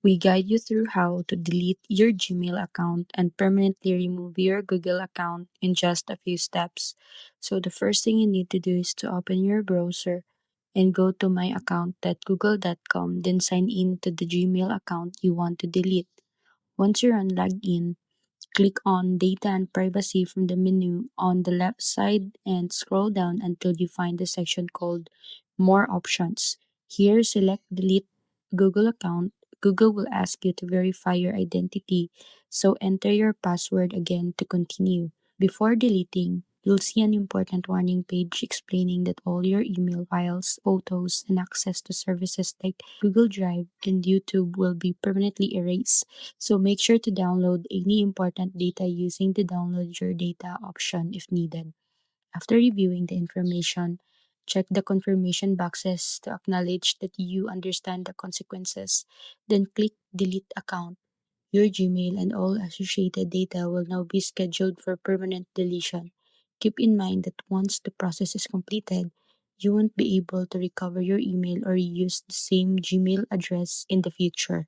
We guide you through how to delete your Gmail account and permanently remove your Google account in just a few steps. So, the first thing you need to do is to open your browser and go to myaccount.google.com, then sign in to the Gmail account you want to delete. Once you're on login, click on Data and Privacy from the menu on the left side and scroll down until you find the section called More Options. Here, select Delete Google account. Google will ask you to verify your identity, so enter your password again to continue. Before deleting, you'll see an important warning page explaining that all your email files, photos, and access to services like Google Drive and YouTube will be permanently erased. So make sure to download any important data using the download your data option if needed. After reviewing the information, check the confirmation boxes to acknowledge that you understand the consequences. Then click delete account. Your Gmail and all associated data will now be scheduled for permanent deletion. Keep in mind that once the process is completed, you won't be able to recover your email or use the same Gmail address in the future.